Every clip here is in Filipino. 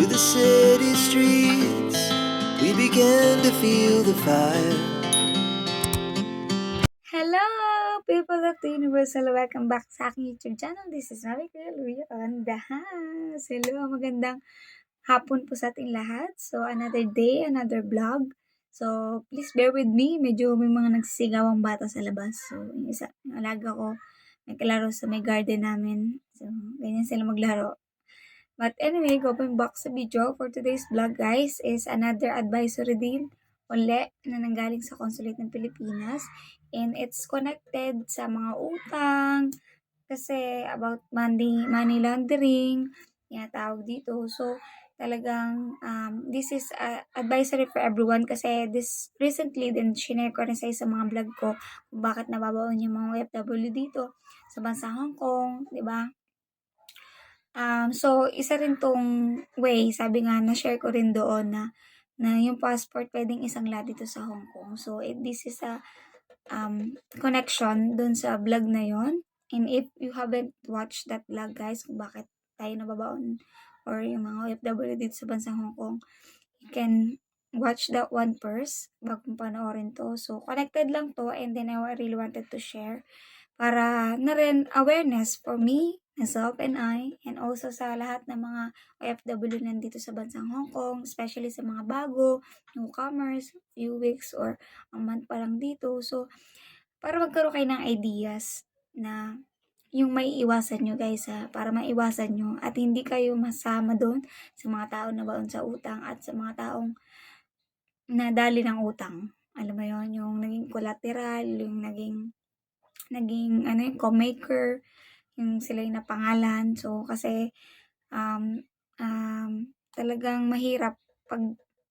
to the city streets, we began to feel the fire. Hello, people of the Universal! Welcome back sa aking YouTube channel. This is Mami Luya Andahas. Hello, magandang hapon po sa ating lahat. So, another day, another vlog. So, please bear with me. Medyo may mga nagsisigaw ang bata sa labas. So, yung alaga ko, may kalaro sa may garden namin. So, ganyan sila maglaro. But anyway, going back sa video, for today's vlog guys, is another advisory din uli na nanggaling sa Consulate ng Pilipinas. And it's connected sa mga utang, kasi about money laundering, tawag dito. So, talagang this is advisory for everyone kasi this recently din shinare ko rin sa isang mga vlog ko kung bakit nababaon yung mga OFW dito sa bansang Hong Kong, di ba? So, isa rin tong way, sabi nga, na-share ko rin doon na yung passport pwedeng isang lahat dito sa Hong Kong. So, this is a connection doon sa vlog na yon. And if you haven't watched that vlog, guys, kung bakit tayo nababaon or yung mga OFW dito sa bansang Hong Kong, you can watch that one first bago panoorin to. So, connected lang to, and then I really wanted to share para na rin awareness for me, myself, and I, and also sa lahat ng mga OFW nandito sa bansang Hong Kong, especially sa mga bago, newcomers, few weeks or a month pa lang dito. So, para magkaroon kayo ng ideas na yung may iwasan nyo guys para maiwasan nyo at hindi kayo masama doon sa mga tao na baon sa utang at sa mga taong nadali ng utang. Alam mo yon, yung naging collateral, yung naging yung co-maker, yung sila yung napangalan. So, kasi talagang mahirap pag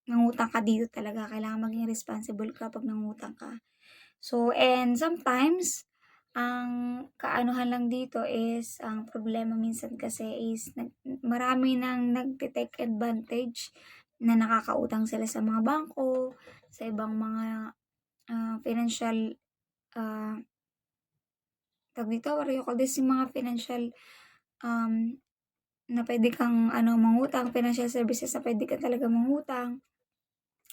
nangutang ka dito talaga. Kailangan maging responsible ka pag nangutang ka. So, and sometimes, ang kaanuhan lang dito is, ang problema minsan kasi is, marami nang nagtitake advantage na nakakautang sila sa mga bangko, sa ibang mga financial what do you call this, yung mga financial na pwede kang mangutang, financial services na pwede ka talaga mangutang.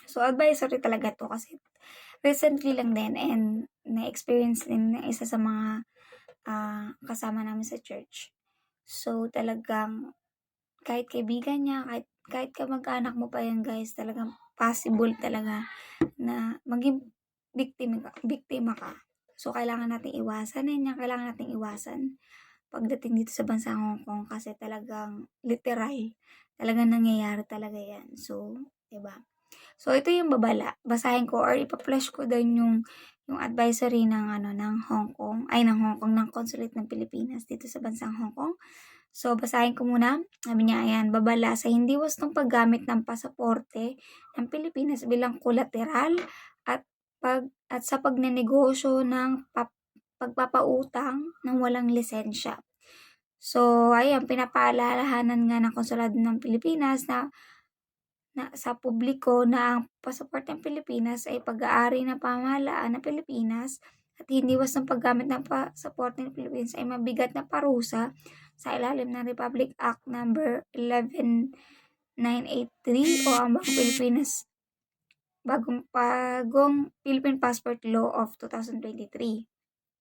So, advisory talaga to kasi recently lang din and na-experience din ng isa sa mga kasama namin sa church. So, talagang kahit kaibigan niya, kahit kamag-anak mo pa yan guys, talagang possible talaga na maging biktima ka. So, kailangan nating iwasan yan. Kailangan nating iwasan pagdating dito sa bansang Hong Kong kasi talagang literal, talagang nangyayari talaga yan. So, diba? So, ito yung babala. Basahin ko or ipa-flash ko din yung advisory ng Hong Kong, ng Consulate ng Pilipinas dito sa bansang Hong Kong. So, basahin ko muna. Sabi niya, ayan, babala sa hindi wastong paggamit ng pasaporte ng Pilipinas bilang kolateral at sa pagnenegosyo ng pagpapautang ng walang lisensya. So, ayan, pinapaalalahanan nga ng Konsulado ng Pilipinas na sa publiko na ang pasaporte ng Pilipinas ay pag-aari ng pamahalaan ng Pilipinas at hindi wastong paggamit ng pasaporte ng Pilipinas ay mabigat na parusa sa ilalim ng Republic Act number 11983 o ang bagong Philippine Passport Law of 2023.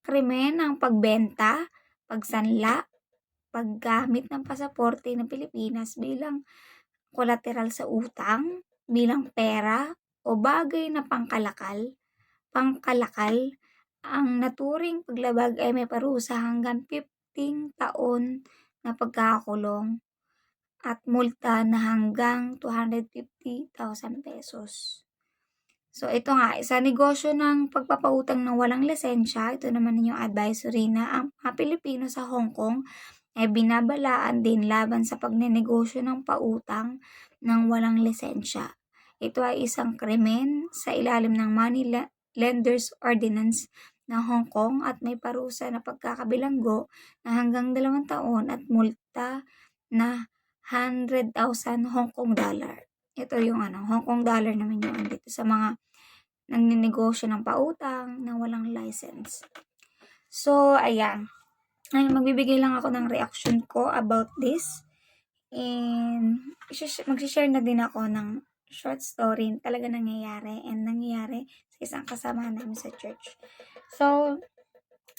Krimen ang pagbenta, pagsanla, paggamit ng pasaporte ng Pilipinas bilang kolateral sa utang, bilang pera o bagay na pangkalakal, ang naturing paglabag ay may parusa hanggang 15 taon na pagkakakulong at multa na hanggang 250,000 pesos. So, ito nga, sa negosyo ng pagpapautang ng walang lisensya, ito naman yung advisory na ang mga Pilipino sa Hong Kong ay binabalaan din laban sa pagnenegosyo ng pautang ng walang lisensya. Ito ay isang krimen sa ilalim ng Money Lenders Ordinance ng Hong Kong at may parusa na pagkakabilanggo na hanggang 2 taon at multa na 100,000 Hong Kong dollar. Ito yung Hong Kong dollar naman yung dito sa mga nagninegosyo ng pautang na walang license. So, ayan. Magbibigay lang ako ng reaction ko about this. And magse-share na din ako ng short story talaga nangyayari sa isang kasamahan namin sa church. So,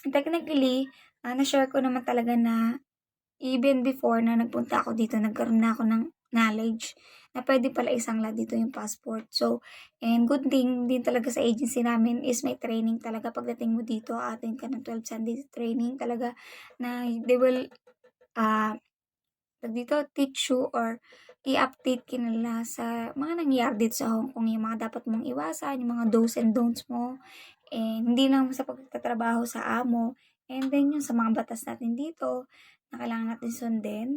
technically, na-share ko naman talaga na even before na nagpunta ako dito, nagkaroon na ako ng knowledge na pwede pala isangla dito yung passport. So, and good thing din talaga sa agency namin is may training talaga. Pagdating mo dito, attend ka ng 12 Sundays training talaga na they will dito teach you or i-update ka nila sa mga nangyayari dito sa Hong Kong, yung mga dapat mong iwasan, yung mga do's and don'ts mo, and hindi lang sa pagtatrabaho sa amo, and then yung sa mga batas natin dito na kailangan natin sundin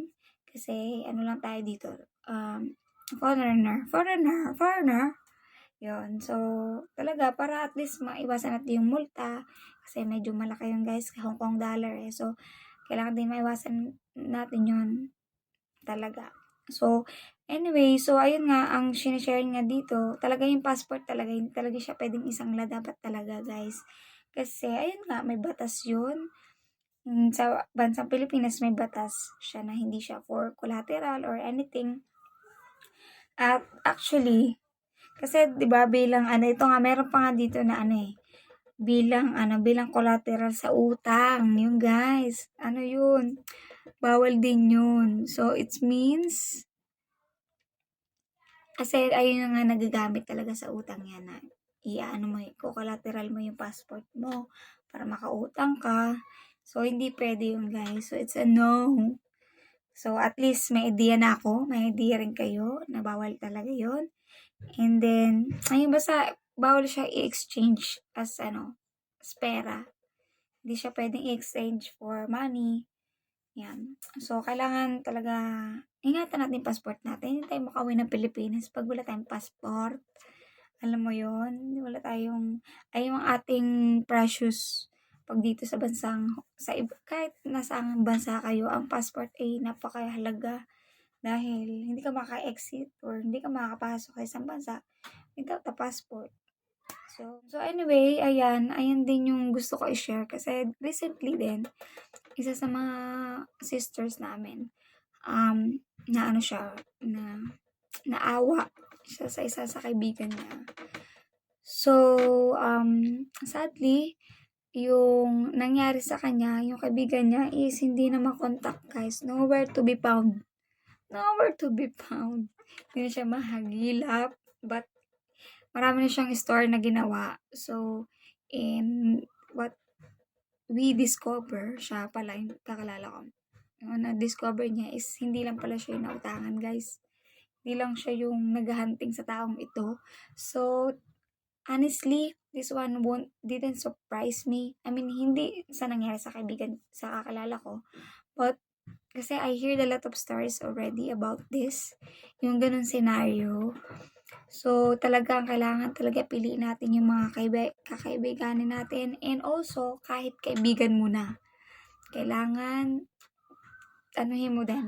kasi ano lang tayo dito, foreigner. Yun. So, talaga para at least maiwasan natin yung multa kasi medyo malaki yun guys, Hong Kong dollar eh. So, kailangan din maiwasan natin yun talaga. So, anyway, so ayun nga, ang sinishare nga dito, talaga yung passport talaga, hindi talaga siya pwedeng isangla dapat talaga guys. Kasi, ayun nga, may batas yun. Sa bansang Pilipinas, may batas siya na hindi siya for collateral or anything. At actually, kasi 'di ba bilang ito nga meron pa nga dito na bilang collateral sa utang, yun guys. Yun? Bawal din yun. So it means kasi ayun na nga nagagamit talaga sa utang yan na mo, collateral mo yung passport mo para makautang ka. So hindi pwede yun guys. So it's a no. So at least may idea na ako, may idea rin kayo na bawal talaga yun. And then, ayun basta, bawal siya i-exchange as pera. Hindi siya pwedeng i-exchange for money. Yan. So, kailangan talaga, ingatan natin yung passport natin. Hindi tayo makauwi ng Pilipinas pag wala tayong passport. Alam mo yon, wala tayong, ay yung ating precious pag dito sa bansang, kahit nasang bansa kayo, ang passport ay napakahalaga dahil hindi ka maka-exit or hindi ka makakapasok sa isang bansa without a passport. So anyway, ayan din yung gusto ko i-share kasi recently din, isa sa mga sisters namin, na siya, na naawa siya sa isa sa kaibigan niya. So, sadly, yung nangyari sa kanya, yung kaibigan niya is hindi na makontak guys. Nowhere to be found. Hindi na siya mahagilap. But, marami na siyang story na ginawa. So, in what we discover, siya pala yung kakalala ko. Yung na-discover niya is hindi lang pala siya yung nautangan, guys. Hindi lang siya yung naghahunting sa taong ito. So, honestly, this one didn't surprise me. I mean, hindi sa nangyari sa kaibigan, sa kakalala ko. But, kasi I heard a lot of stories already about this. Yung ganun scenario. So, talagang kailangan talaga piliin natin yung mga kakaibiganin natin. And also, kahit kaibigan mo na, kailangan,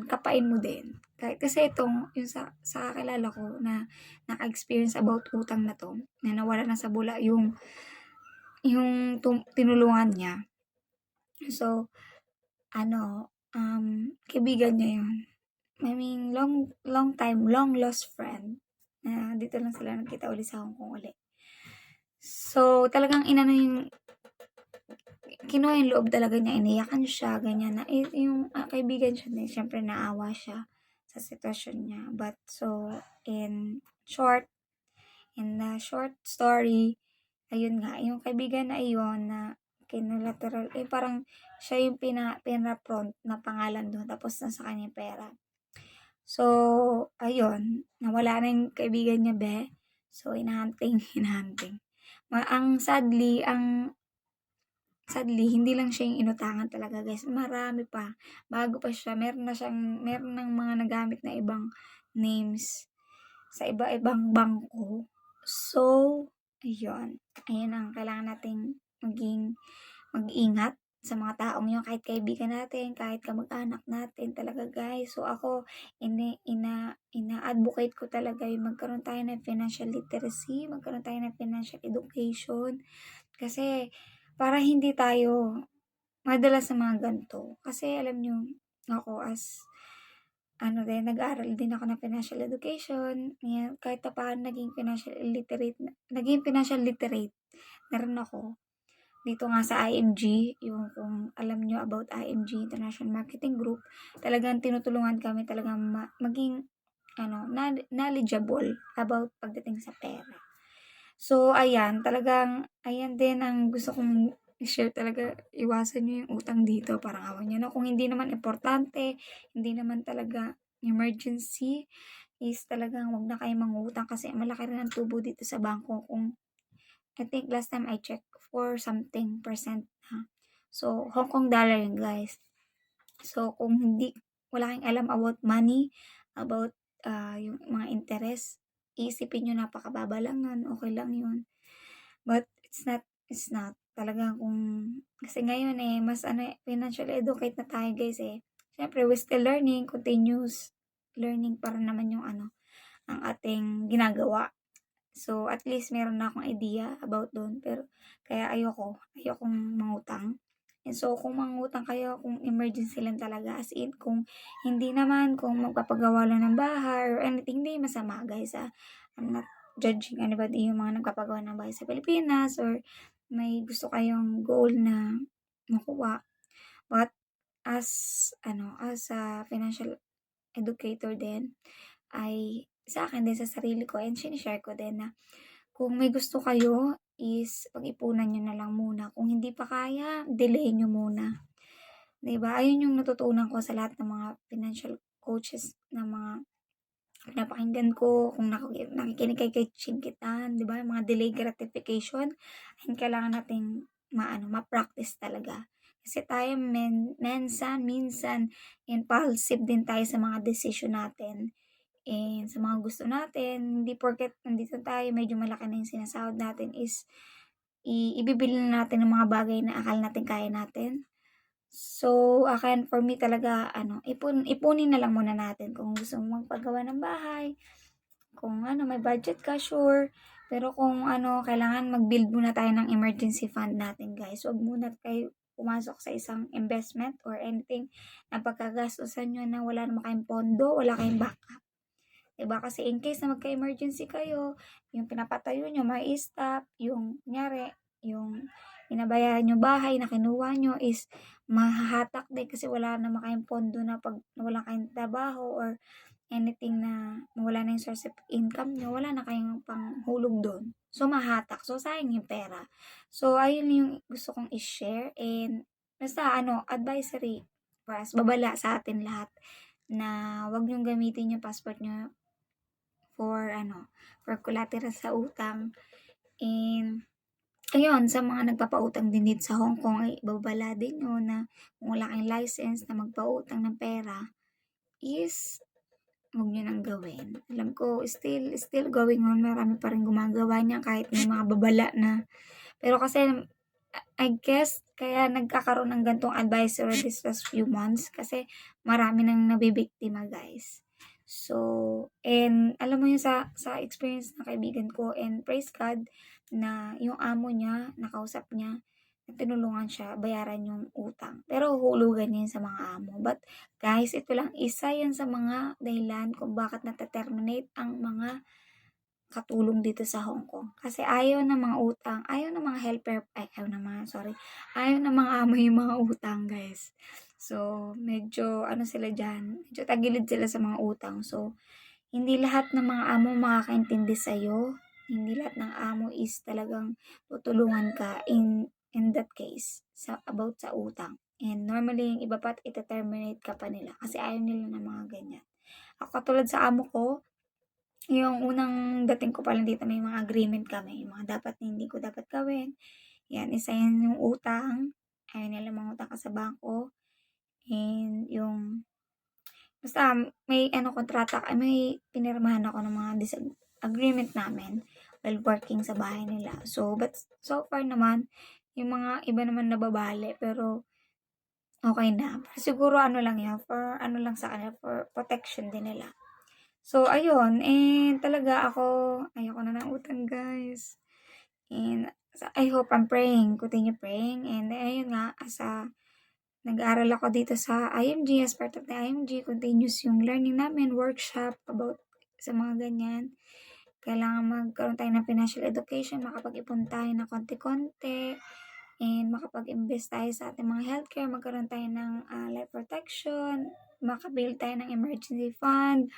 kapain mo din. Kasi itong, yung sa kakilala ko na naka-experience about utang na to, na nawala na sa bula yung tinulungan niya. So, kaibigan niya yun. I mean, long time, long lost friend. Na dito lang sila nagkita uli sa Hong Kong uli. So, talagang kinuha yung loob talaga niya, iniyakan siya, ganyan na. Yung kaibigan siya din, syempre naawa siya sa sitwasyon niya. But, so, in the short story, ayun nga, yung kaibigan na iyon na kinulateral, parang siya yung pinapront na pangalan doon, tapos nasa kanya yung pera. So, ayun, nawala na yung kaibigan niya, be. So, hinahunting. Ang sadly, hindi lang siya yung inutangan talaga, guys. Marami pa. Bago pa siya, meron ng mga nagamit na ibang names sa iba-ibang bangko. So, ayun. Ayun ang kailangan nating mag-ingat sa mga taong yun, kahit kaibigan natin, kahit kamag-anak natin talaga guys. So ako, ina-advocate ko talaga yung magkaroon tayo ng financial literacy, magkaroon tayo ng financial education. Kasi, para hindi tayo madala sa mga ganito. Kasi alam nyo, ako as ano din, nag-aaral din ako ng financial education, yan, kahit papaano naging financial literate na rin ako. Dito nga sa IMG, yung kung alam nyo about IMG, International Marketing Group, talagang tinutulungan kami talagang maging knowledgeable about pagdating sa pera. So, ayan, talagang, ayan din ang gusto kong i-share talaga, iwasan nyo yung utang dito, parang awan nyo, no? Kung hindi naman importante, hindi naman talaga emergency, is talagang wag na kayo mangutang kasi malaki rin ang tubo dito sa bangko kung I think last time I checked for something percent na. So, Hong Kong dollar yun, guys. So, kung wala kang alam about money, about yung mga interest, iisipin nyo napakababa lang nun, okay lang yun. But, it's not. Talagang kasi ngayon mas financially educate na tayo, guys eh. Siyempre, we're still learning, continuous learning para naman yung ang ating ginagawa. So, at least meron na akong idea about doon. Pero, kaya ayokong mangutang. And so, kung mangutang kayo, kung emergency lang talaga, as in, kung hindi naman, kung magpapagawa lang ng bahay or anything, hindi masama, guys. I'm not judging anybody yung mga nagpapagawa ng bahay sa Pilipinas or may gusto kayong goal na makuha. But, as a financial educator din, ay sa akin din, sa sarili ko, and sinishare ko din na kung may gusto kayo is pag-ipunan nyo na lang muna. Kung hindi pa kaya, delay nyo muna. 'Di ba? Ayun yung natutunan ko sa lahat ng mga financial coaches na mga pinapakinggan ko, kung nakikinig kay Chinkitan, 'di ba? Yung mga delay gratification, ayun kailangan nating ma-practice talaga. Kasi tayo minsan impulsive din tayo sa mga decision natin. And sa mga gusto natin, hindi porket nandito tayo, medyo malaki na yung sinasahod natin is ibibili na natin ng mga bagay na akala natin kaya natin. So, for me talaga, ipunin na lang muna natin kung gusto mong magpagawa ng bahay, kung may budget ka, sure. Pero kung kailangan mag-build muna tayo ng emergency fund natin, guys. Huwag muna kayo pumasok sa isang investment or anything na pagkagastusan nyo na wala naman kayong pondo, wala kayong backup. Diba? Kasi in case na magka-emergency kayo, yung pinapatayo nyo, may stop, yung kunyari, yung binabayaran nyo bahay na kinuha nyo is mahahatak din kasi wala na kayong pondo na pag wala kayong trabaho or anything na wala na yung source of income nyo, wala na kayong panghulog doon. So, mahatak. So, sayang yung pera. So, ayun yung gusto kong i-share and basta advisory for us, babala sa atin lahat na wag nyong gamitin yung passport nyo for collateral sa utang. And, ayun, sa mga nagpapautang din dito sa Hong Kong, ay babala din nyo na kung wala kayong license na magpautang ng pera, is huwag nyo nang gawin. Alam ko, still going on. Marami pa rin gumagawa niya kahit may mga babala na. Pero kasi, I guess, kaya nagkakaroon ng gantong advisory this last few months kasi marami nang nabibiktima, guys. So, and alam mo yun sa experience ng kaibigan ko, and praise God na yung amo niya, nakausap niya, tinulungan siya bayaran yung utang. Pero hulugan niya sa mga amo. But guys, ito lang isa yan sa mga dahilan kung bakit nata-terminate ang mga katulong dito sa Hong Kong. Kasi ayaw ng mga utang, ayaw ng mga helper, ayaw ng mga amo yung mga utang, guys. So, medyo sila dyan, medyo tagilid sila sa mga utang. So, hindi lahat ng mga amo makakaintindi sa'yo. Hindi lahat ng amo is talagang tutulungan ka in that case about sa utang. And normally, yung iba pa ita-terminate ka pa nila kasi ayaw nila ng mga ganyan. Ako katulad sa amo ko, yung unang dating ko pa lang dito, may mga agreement kami. Yung mga dapat na hindi ko dapat gawin. Yan, isa yan yung utang. Ayaw nila mangutang ka sa bangko. And yung basta may kontrata, may pinirmahan ako ng mga disagreement namin while working sa bahay nila. So, but so far naman, yung mga iba naman nababali, pero okay na. Pero siguro lang yan, for lang sa kanila, for protection din nila. So, ayun, and talaga ayoko na ng utang, guys. And I hope I'm praying, continue praying, and ayun nga, as a nag-aaral ako dito sa IMG, as part of the IMG, continuous yung learning namin, workshop about sa mga ganyan. Kailangan magkaroon tayo ng financial education, makapag-ipon tayo ng konti-konti, and makapag-invest tayo sa ating mga healthcare, magkaroon tayo ng life protection, makabuild tayo ng emergency fund,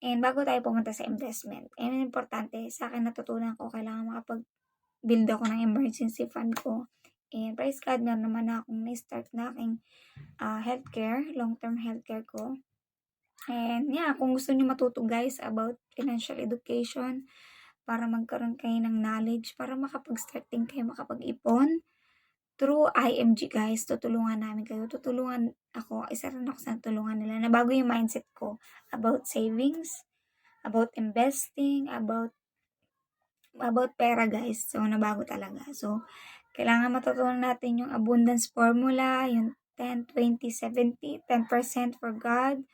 and bago tayo pumunta sa investment. And importante, sa akin natutunan ko, kailangan makapag-build ako ng emergency fund ko. And praise God, meron naman akong na-start na aking healthcare, long-term healthcare ko. And yeah, kung gusto niyo matuto guys about financial education, para magkaroon kayo ng knowledge, para makapag-start din kayo makapag-ipon, through IMG guys, tutulungan namin kayo. Tutulungan ako, isa rin ako sa tulungan nila na bago yung mindset ko about savings, about investing, about pera guys. So, nabago talaga. So, kailangan matutunan natin yung abundance formula, yung 10, 20, 70, 10% for God,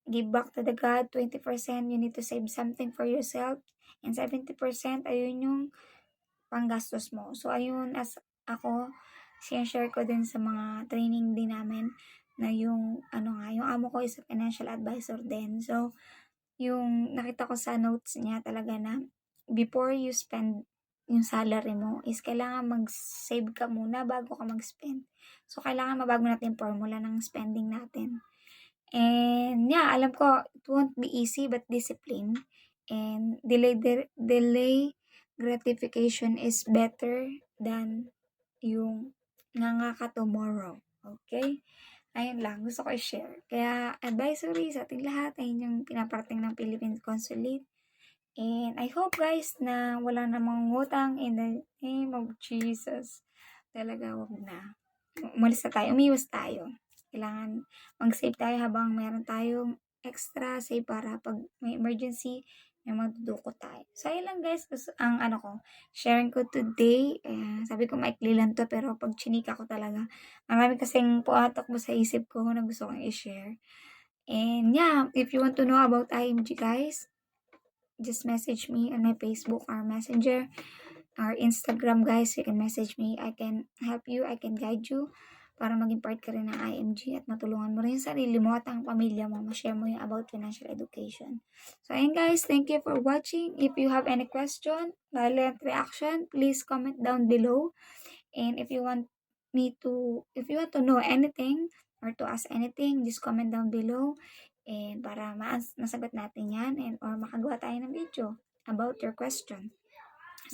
give back to the God, 20% you need to save something for yourself, and 70% ayun yung panggastos mo. So, ayun, as ako, share ko din sa mga training din namin na yung amo ko is a financial advisor din. So, yung nakita ko sa notes niya talaga na before you spend yung salary mo is kailangan mag-save ka muna bago ka mag-spend. So, kailangan mabago natin yung formula ng spending natin. And yeah, alam ko it won't be easy but discipline and delay gratification is better than yung nganga ka tomorrow. Okay? Ayun lang, gusto ko i-share. Kaya advisory sa ating lahat, ayun yung pinaparating ng Philippine Consulate. And I hope guys na wala namang utang in the name of Jesus. Talaga wag na. Umalis na tayo, umiwas tayo. Kailangan mag-save tayo habang meron tayong extra save para pag may emergency, may magdudukot tayo. So, ayun lang guys, ang sharing ko today. Sabi ko maikli lang to, pero pag chinika ko talaga, marami kasing puatok mo sa isip ko na gusto kong i-share. And yeah, if you want to know about IMG guys, just message me on my Facebook or Messenger or Instagram guys. You can message me. I can help you. I can guide you para maging part ka rin ng IMG at matulungan mo rin yung sarili mo at ang pamilya mo. Ma-share mo yung about financial education. So, ayun guys. Thank you for watching. If you have any question, violent reaction, please comment down below. And if you want to know anything or to ask anything, just comment down below. And para masagot natin yan or makagawa tayo ng video about your question.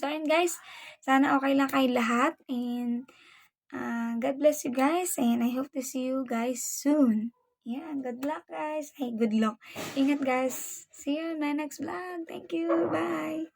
So, ayun guys, sana okay lang kayo lahat and God bless you guys and I hope to see you guys soon. Yeah, good luck guys. Hey, good luck. Ingat guys. See you in my next vlog. Thank you. Bye.